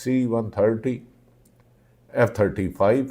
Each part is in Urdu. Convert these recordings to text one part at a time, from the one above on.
C-130, F-35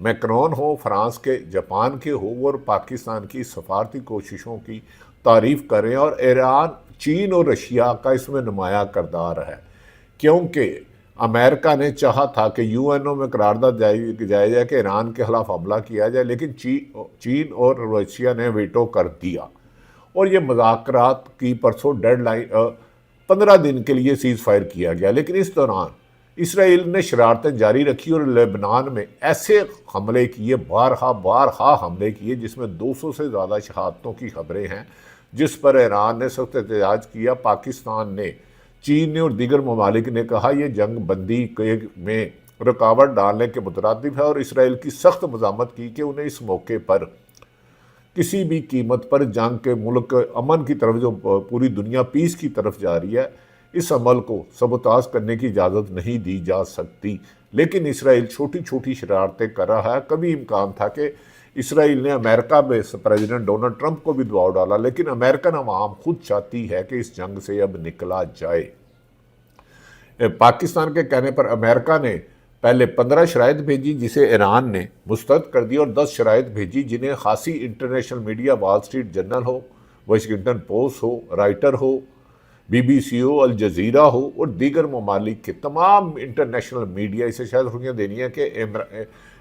میکرون ہو فرانس کے، جاپان کے ہو، اور پاکستان کی سفارتی کوششوں کی تعریف کریں، اور ایران، چین اور رشیا کا اس میں نمایاں کردار ہے، کیونکہ امریکہ نے چاہا تھا کہ یو این او میں قرارداد جایا جائے کہ ایران کے خلاف حملہ کیا جائے، لیکن چین اور رشیا نے ویٹو کر دیا، اور یہ مذاکرات کی پرسوں ڈیڈ لائن 15 دن کے لیے سیز فائر کیا گیا، لیکن اس دوران اسرائیل نے شرارتیں جاری رکھی اور لبنان میں ایسے حملے کیے، بارہا حملے کیے، جس میں 200 سے زیادہ شہادتوں کی خبریں ہیں، جس پر ایران نے سخت احتجاج کیا۔ پاکستان نے، چین نے اور دیگر ممالک نے کہا یہ جنگ بندی میں رکاوٹ ڈالنے کے مترادف ہے، اور اسرائیل کی سخت مذمت کی کہ انہیں اس موقع پر کسی بھی قیمت پر جنگ کے ملک امن کی طرف، جو پوری دنیا پیس کی طرف جا رہی ہے، اس عمل کو سبوتاژ کرنے کی اجازت نہیں دی جا سکتی۔ لیکن اسرائیل چھوٹی چھوٹی شرارتیں کر رہا ہے۔ کبھی امکان تھا کہ اسرائیل نے امریکہ میں پریزیڈنٹ ڈونلڈ ٹرمپ کو بھی دباؤ ڈالا، لیکن امریکن عوام خود چاہتی ہے کہ اس جنگ سے اب نکلا جائے۔ پاکستان کے کہنے پر امریکہ نے پہلے 15 شرائط بھیجی، جسے ایران نے مسترد کر دیا، اور 10 شرائط بھیجی جنہیں خاصی international media, Wall Street Journal ہو، واشنگٹن پوسٹ ہو، رائٹر ہو، بی بی سی ہو، الجزیرہ ہو، اور دیگر ممالک کے تمام انٹرنیشنل میڈیا اسے شاید سنیاں دینی ہے کہ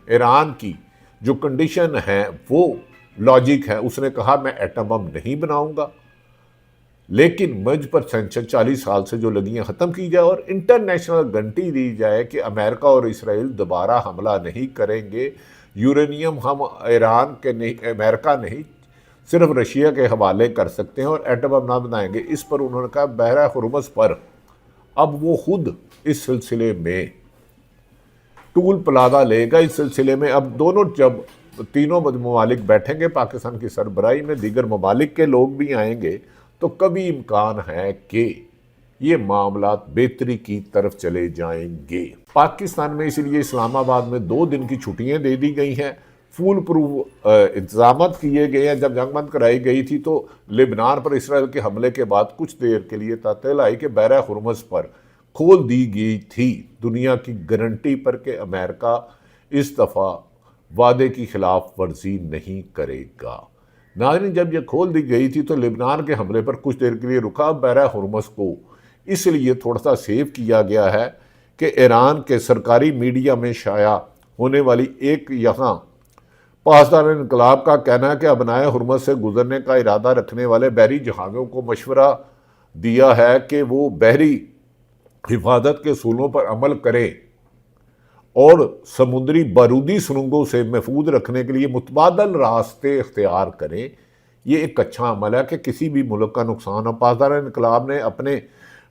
ایران کی جو کنڈیشن ہے وہ لاجک ہے۔ اس نے کہا میں ایٹم بم نہیں بناؤں گا، لیکن مجھ پر سینکشن 40 سال سے جو لگی ہیں ختم کی جائے، اور انٹرنیشنل گارنٹی دی جائے کہ امریکہ اور اسرائیل دوبارہ حملہ نہیں کریں گے۔ یورینیم ہم ایران کے نہیں، امریکہ نہیں، صرف رشیا کے حوالے کر سکتے ہیں، اور ایٹم بم نہ بنائیں گے۔ اس پر انہوں نے کہا بحیرہ ہرمز پر اب وہ خود اس سلسلے میں ٹول پلازہ لے گا۔ اس سلسلے میں اب دونوں، جب تینوں ممالک بیٹھیں گے پاکستان کی سربراہی میں، دیگر ممالک کے لوگ بھی آئیں گے، تو کبھی امکان ہے کہ یہ معاملات بہتری کی طرف چلے جائیں گے۔ پاکستان میں اس لیے اسلام آباد میں 2 دن کی چھٹیاں دے دی گئی ہیں، فول پروف انتظامات کیے گئے ہیں۔ جب جنگ بند کرائی گئی تھی تو لبنان پر اسرائیل کے حملے کے بعد کچھ دیر کے لیے تعطیل آئی کہ بحیرہ ہرمز پر کھول دی گئی تھی، دنیا کی گارنٹی پر کہ امریکہ اس دفعہ وعدے کی خلاف ورزی نہیں کرے گا۔ ناظرین، جب یہ کھول دی گئی تھی تو لبنان کے حملے پر کچھ دیر کے لیے رکا۔ بحیرہ ہرمز کو اس لیے تھوڑا سا سیو کیا گیا ہے کہ ایران کے سرکاری میڈیا میں شائع ہونے والی ایک یہاں پاسدار انقلاب کا کہنا ہے کہ ابنائے ہرمز سے گزرنے کا ارادہ رکھنے والے بحری جہازوں کو مشورہ دیا ہے کہ وہ بحری حفاظت کے اصولوں پر عمل کریں اور سمندری بارودی سرنگوں سے محفوظ رکھنے کے لیے متبادل راستے اختیار کریں۔ یہ ایک اچھا عمل ہے کہ کسی بھی ملک کا نقصان ہو۔ پاسدار انقلاب نے اپنے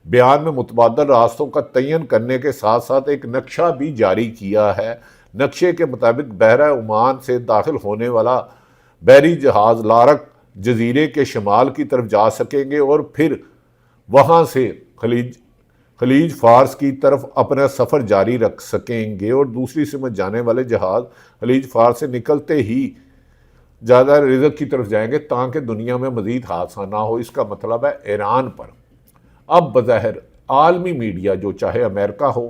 بیان میں متبادل راستوں کا تعین کرنے کے ساتھ ساتھ ایک نقشہ بھی جاری کیا ہے۔ نقشے کے مطابق بحیرہ عمان سے داخل ہونے والا بحری جہاز لارک جزیرے کے شمال کی طرف جا سکیں گے، اور پھر وہاں سے خلیج فارس کی طرف اپنا سفر جاری رکھ سکیں گے، اور دوسری سمت جانے والے جہاز خلیج فارس سے نکلتے ہی زیادہ رزق کی طرف جائیں گے تاکہ دنیا میں مزید حادثہ نہ ہو۔ اس کا مطلب ہے ایران پر اب بظاہر عالمی میڈیا، جو چاہے امریکہ ہو،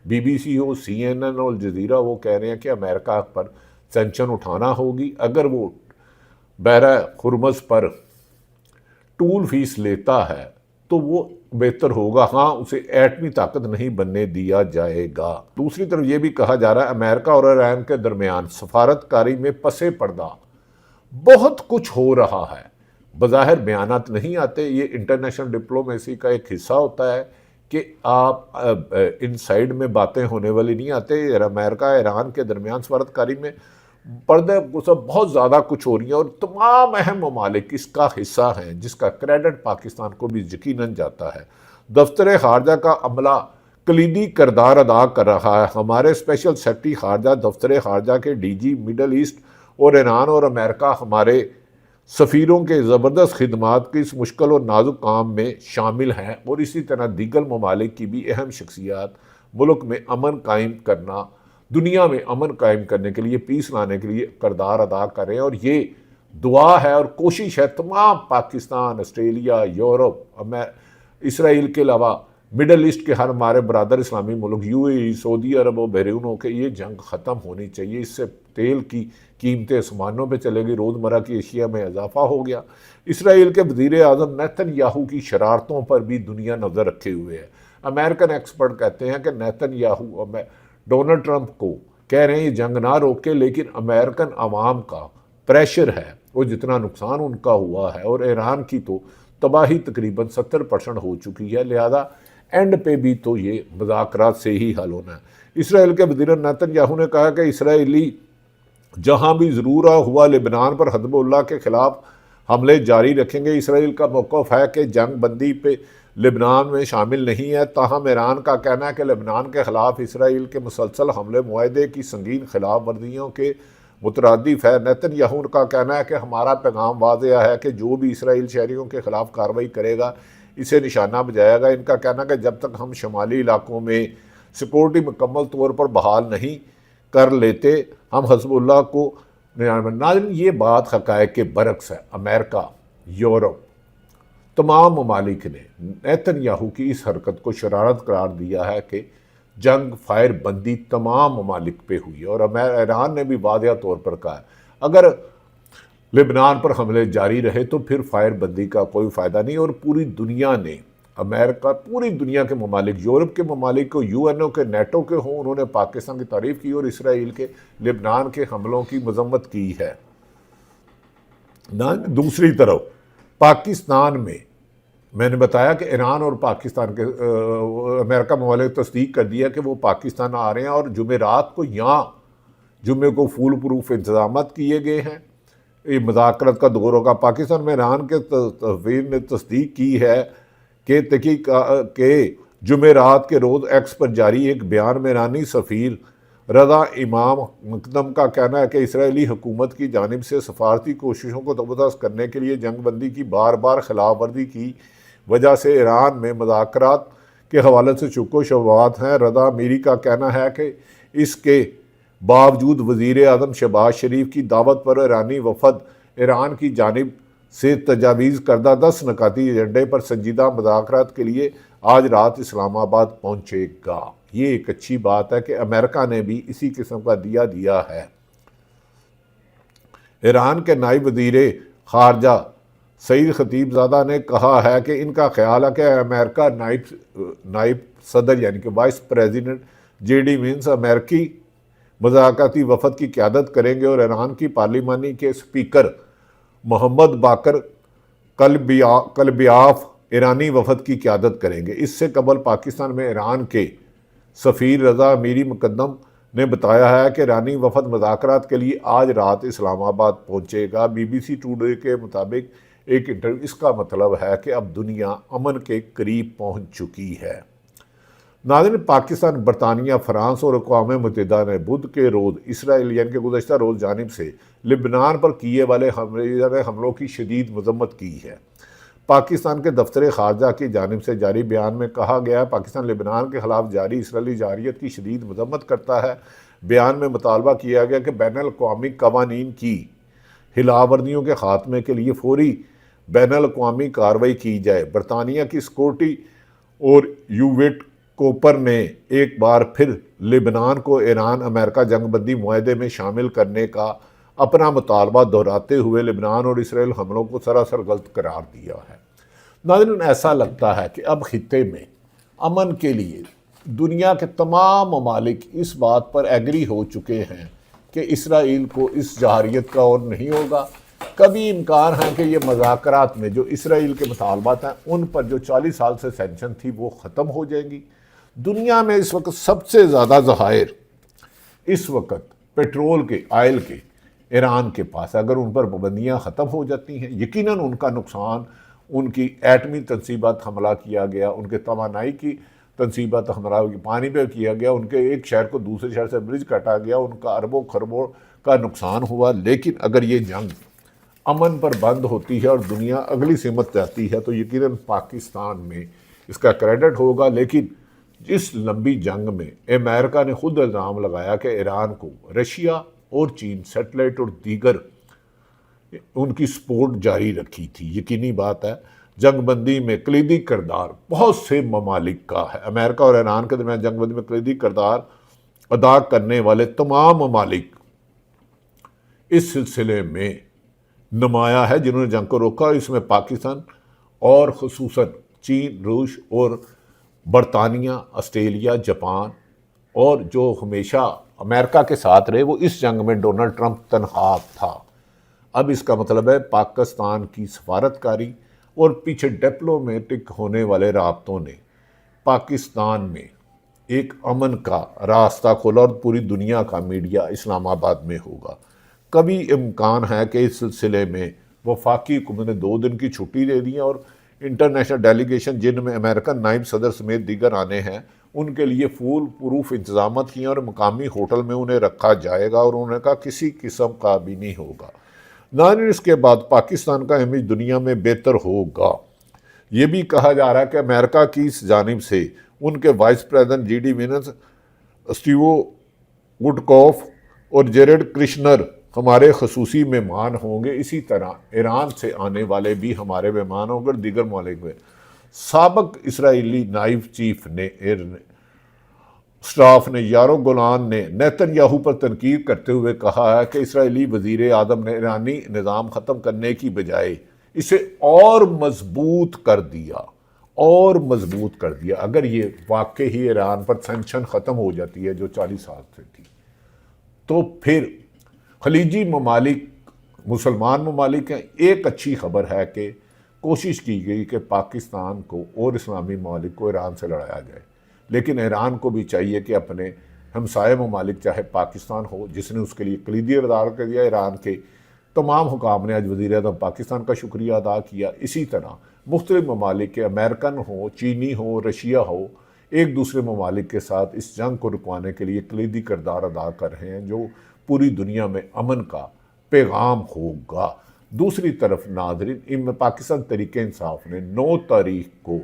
بی بی سی ہو، سی این این اور الجزیرہ، وہ کہہ رہے ہیں کہ امریکہ پر سینکشن اٹھانا ہوگی۔ اگر وہ بحیرہ ہرمز پر ٹول فیس لیتا ہے تو وہ بہتر ہوگا، ہاں اسے ایٹمی طاقت نہیں بننے دیا جائے گا۔ دوسری طرف یہ بھی کہا جا رہا ہے امریکہ اور ایران کے درمیان سفارت کاری میں پس پردہ بہت کچھ ہو رہا ہے۔ بظاہر بیانات نہیں آتے، یہ انٹرنیشنل ڈپلومیسی کا ایک حصہ ہوتا ہے کہ آپ ان سائیڈ میں باتیں ہونے والی نہیں آتے۔ امریکہ ایران کے درمیان سفارت کاری میں پردے بہت زیادہ کچھ ہو رہی ہیں، اور تمام اہم ممالک اس کا حصہ ہیں، جس کا کریڈٹ پاکستان کو بھی یقیناً جاتا ہے۔ دفتر خارجہ کا عملہ کلیدی کردار ادا کر رہا ہے۔ ہمارے اسپیشل سیکرٹری خارجہ دفتر خارجہ کے ڈی جی مڈل ایسٹ اور ایران اور امریکہ ہمارے سفیروں کے زبردست خدمات کی اس مشکل اور نازک کام میں شامل ہیں، اور اسی طرح دیگر ممالک کی بھی اہم شخصیات ملک میں امن قائم کرنا، دنیا میں امن قائم کرنے کے لیے، پیس لانے کے لیے کردار ادا کریں۔ اور یہ دعا ہے اور کوشش ہے تمام پاکستان، آسٹریلیا، یورپ، اسرائیل کے علاوہ مڈل ایسٹ کے ہر ہمارے برادر اسلامی ملک UAE، سعودی عرب و بیرونوں کے یہ جنگ ختم ہونی چاہیے، اس سے تیل کی قیمتیں آسمانوں پہ چلے گی، روزمرہ کی اشیاء میں اضافہ ہو گیا۔ اسرائیل کے وزیر اعظم نیتن یاہو کی شرارتوں پر بھی دنیا نظر رکھے ہوئے ہے۔ امریکن ایکسپرٹ کہتے ہیں کہ نیتن یاہو ڈونلڈ ٹرمپ کو کہہ رہے ہیں یہ جنگ نہ روکے، لیکن امریکن عوام کا پریشر ہے، وہ جتنا نقصان ان کا ہوا ہے، اور ایران کی تو تباہی تقریباً 70% ہو چکی ہے، لہذا اینڈ پہ بھی تو یہ مذاکرات سے ہی حل ہونا ہے۔ اسرائیل کے وزیر نیتن یاہو نے کہا کہ اسرائیلی جہاں بھی ضرورت ہوا لبنان پر حزب اللہ کے خلاف حملے جاری رکھیں گے۔ اسرائیل کا موقف ہے کہ جنگ بندی پہ لبنان میں شامل نہیں ہے، تاہم ایران کا کہنا ہے کہ لبنان کے خلاف اسرائیل کے مسلسل حملے معاہدے کی سنگین خلاف ورزیوں کے مترادف ہے۔ نیتن یاہو کا کہنا ہے کہ ہمارا پیغام واضح ہے کہ جو بھی اسرائیل شہریوں کے خلاف کارروائی کرے گا اسے نشانہ بجائے گا۔ ان کا کہنا ہے کہ جب تک ہم شمالی علاقوں میں سیکورٹی مکمل طور پر بحال نہیں کر لیتے ہم حزب اللہ کو ناظرین یہ بات حقائق کے برعکس ہے۔ امریکہ، یورپ، تمام ممالک نے نیتن یاہو کی اس حرکت کو شرارت قرار دیا ہے کہ جنگ فائر بندی تمام ممالک پہ ہوئی ہے، اور ایران نے بھی واضح طور پر کہا ہے اگر لبنان پر حملے جاری رہے تو پھر فائر بندی کا کوئی فائدہ نہیں۔ اور پوری دنیا نے، امریکہ، پوری دنیا کے ممالک، یورپ کے ممالک کو، UN کے، نیٹو کے ہوں، انہوں نے پاکستان کی تعریف کی اور اسرائیل کے لبنان کے حملوں کی مذمت کی ہے۔ دوسری طرف پاکستان میں نے بتایا کہ ایران اور پاکستان کے امریکہ ممالک تصدیق کر دیا کہ وہ پاکستان آ رہے ہیں، اور جمعرات کو یہاں جمعے کو فول پروف انتظامات کیے گئے ہیں۔ یہ مذاکرات کا دور ہوگا۔ پاکستان میں ایران کے سفیر نے تصدیق کی ہے کہ جمعرات کے روز ایکس پر جاری ایک بیان میں ایرانی سفیر رضا امام مقدم کا کہنا ہے کہ اسرائیلی حکومت کی جانب سے سفارتی کوششوں کو زبردست کرنے کے لیے جنگ بندی کی بار بار خلاف ورزی کی وجہ سے ایران میں مذاکرات کے حوالے سے شک و شبہات ہیں۔ رضا امیری کا کہنا ہے کہ اس کے باوجود وزیر اعظم شہباز شریف کی دعوت پر ایرانی وفد ایران کی جانب سے تجاویز کردہ 10 نکاتی ایجنڈے پر سنجیدہ مذاکرات کے لیے آج رات اسلام آباد پہنچے گا۔ یہ ایک اچھی بات ہے کہ امریکہ نے بھی اسی قسم کا دیا ہے۔ ایران کے نائب وزیر خارجہ سعید خطیب زادہ نے کہا ہے کہ ان کا خیال ہے کہ امریکہ نائب صدر یعنی کہ وائس پریزیڈنٹ JD وینس امریکی مذاکراتی وفد کی قیادت کریں گے، اور ایران کی پارلیمانی کے اسپیکر محمد باقر کلبیاف ایرانی وفد کی قیادت کریں گے۔ اس سے قبل پاکستان میں ایران کے سفیر رضا امیری مقدم نے بتایا ہے کہ ایرانی وفد مذاکرات کے لیے آج رات اسلام آباد پہنچے گا۔ BBC ٹوڈے کے مطابق ایک انٹرویو، اس کا مطلب ہے کہ اب دنیا امن کے قریب پہنچ چکی ہے۔ ناظرین، پاکستان، برطانیہ، فرانس اور اقوام متحدہ نے بدھ کے روز اسرائیل یعنی کہ گزشتہ روز جانب سے لبنان پر کیے والے حملوں کی شدید مذمت کی ہے۔ پاکستان کے دفتر خارجہ کی جانب سے جاری بیان میں کہا گیا ہے پاکستان لبنان کے خلاف جاری اسرائیلی جارحیت کی شدید مذمت کرتا ہے۔ بیان میں مطالبہ کیا گیا کہ بین الاقوامی قوانین کی خلاف ورزیوں کے خاتمے کے لیے فوری بین الاقوامی کارروائی کی جائے۔ برطانیہ کی سیکورٹی اور یوویٹ کوپر نے ایک بار پھر لبنان کو ایران امریکہ جنگ بندی معاہدے میں شامل کرنے کا اپنا مطالبہ دہراتے ہوئے لبنان اور اسرائیل حملوں کو سراسر غلط قرار دیا ہے۔ ناظرین، ایسا لگتا ہے کہ اب خطے میں امن کے لیے دنیا کے تمام ممالک اس بات پر ایگری ہو چکے ہیں کہ اسرائیل کو اس جارحیت کا اور نہیں ہوگا۔ کبھی امکان ہے کہ یہ مذاکرات میں جو اسرائیل کے مطالبات ہیں ان پر جو 40 سال سے سینکشن تھی وہ ختم ہو جائیں گی۔ دنیا میں اس وقت سب سے زیادہ ذخائر اس وقت پیٹرول کے، آئل کے ایران کے پاس، اگر ان پر پابندیاں ختم ہو جاتی ہیں یقیناً ان کا نقصان، ان کی ایٹمی تنصیبات حملہ کیا گیا، ان کے توانائی کی تنصیبات حملہ پانی پہ کیا گیا، ان کے ایک شہر کو دوسرے شہر سے برج کاٹا گیا، ان کا اربوں خربوں کا نقصان ہوا۔ لیکن اگر یہ جنگ امن پر بند ہوتی ہے اور دنیا اگلی سمت جاتی ہے تو یقیناً پاکستان میں اس کا کریڈٹ ہوگا۔ لیکن اس لمبی جنگ میں امریکہ نے خود الزام لگایا کہ ایران کو رشیا اور چین سیٹلائٹ اور دیگر ان کی سپورٹ جاری رکھی تھی۔ یقینی بات ہے جنگ بندی میں کلیدی کردار بہت سے ممالک کا ہے۔ امریکہ اور ایران کے درمیان جنگ بندی میں کلیدی کردار ادا کرنے والے تمام ممالک اس سلسلے میں نمایاں ہے جنہوں نے جنگ کو روکا، اور اس میں پاکستان اور خصوصاً چین، روس اور برطانیہ، آسٹریلیا، جاپان، اور جو ہمیشہ امریکہ کے ساتھ رہے، وہ اس جنگ میں ڈونلڈ ٹرمپ تنہا تھا۔ اب اس کا مطلب ہے پاکستان کی سفارتکاری اور پیچھے ڈپلومیٹک ہونے والے رابطوں نے پاکستان میں ایک امن کا راستہ کھولا، اور پوری دنیا کا میڈیا اسلام آباد میں ہوگا۔ کبھی امکان ہے کہ اس سلسلے میں وفاقی حکومت نے 2 دن کی چھٹی دے دی، اور انٹرنیشنل ڈیلیگیشن جن میں امریکن نائب صدر سمیت دیگر آنے ہیں، ان کے لیے فول پروف انتظامات کیے، اور مقامی ہوٹل میں انہیں رکھا جائے گا، اور انہوں نے کہا کسی قسم کا بھی نہیں ہوگا۔ ناظرین، اس کے بعد پاکستان کا امیج دنیا میں بہتر ہوگا۔ یہ بھی کہا جا رہا ہے کہ امریکہ کی جانب سے ان کے vice president J D Vance, Steve Witkoff اور جیریڈ کرشنر ہمارے خصوصی مہمان ہوں گے۔ اسی طرح ایران سے آنے والے بھی ہمارے مہمان ہوں گے، اور دیگر ممالک میں۔ سابق اسرائیلی نائب چیف سٹاف نے یارو گولان نے نیتن یاہو پر تنقید کرتے ہوئے کہا ہے کہ اسرائیلی وزیر اعظم نے ایرانی نظام ختم کرنے کی بجائے اسے اور مضبوط کر دیا۔ اگر یہ واقعی ہی ایران پر سینکشن ختم ہو جاتی ہے جو 40 سال سے تھی، تو پھر خلیجی ممالک، مسلمان ممالک ہیں۔ ایک اچھی خبر ہے کہ کوشش کی گئی کہ پاکستان کو اور اسلامی ممالک کو ایران سے لڑایا جائے، لیکن ایران کو بھی چاہیے کہ اپنے ہمسائے ممالک، چاہے پاکستان ہو جس نے اس کے لیے کلیدی کردار کر دیا، ایران کے تمام حکام نے آج وزیر اعظم پاکستان کا شکریہ ادا کیا۔ اسی طرح مختلف ممالک کے، امریکن ہو، چینی ہو، رشیا ہو، ایک دوسرے ممالک کے ساتھ اس جنگ کو رکوانے کے لیے کلیدی کردار ادا کر رہے ہیں، جو پوری دنیا میں امن کا پیغام ہوگا۔ دوسری طرف ناظرین، پاکستان تحریک انصاف نے 9 تاریخ کو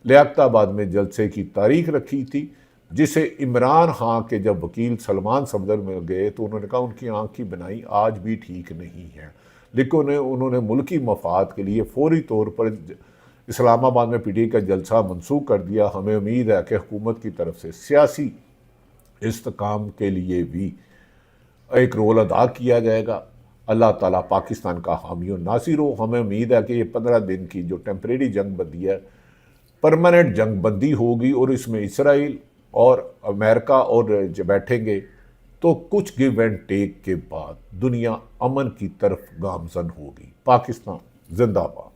لیاقت آباد میں جلسے کی تاریخ رکھی تھی، جسے عمران خان کے جب وکیل سلمان صفدر میں گئے تو انہوں نے کہا ان کی آنکھ کی بنائی آج بھی ٹھیک نہیں ہے، لیکن انہوں نے ملکی مفاد کے لیے فوری طور پر اسلام آباد میں پی ٹی آئی کا جلسہ منسوخ کر دیا۔ ہمیں امید ہے کہ حکومت کی طرف سے سیاسی استحکام کے لیے بھی ایک رول ادا کیا جائے گا۔ اللہ تعالیٰ پاکستان کا حامی و ناصر ہو۔ ہمیں امید ہے کہ یہ 15 دن کی جو ٹیمپریری جنگ بندی ہے، پرماننٹ جنگ بندی ہوگی، اور اس میں اسرائیل اور امریکہ اور بیٹھیں گے، تو کچھ گیو اینڈ ٹیک کے بعد دنیا امن کی طرف گامزن ہوگی۔ پاکستان زندہ باد۔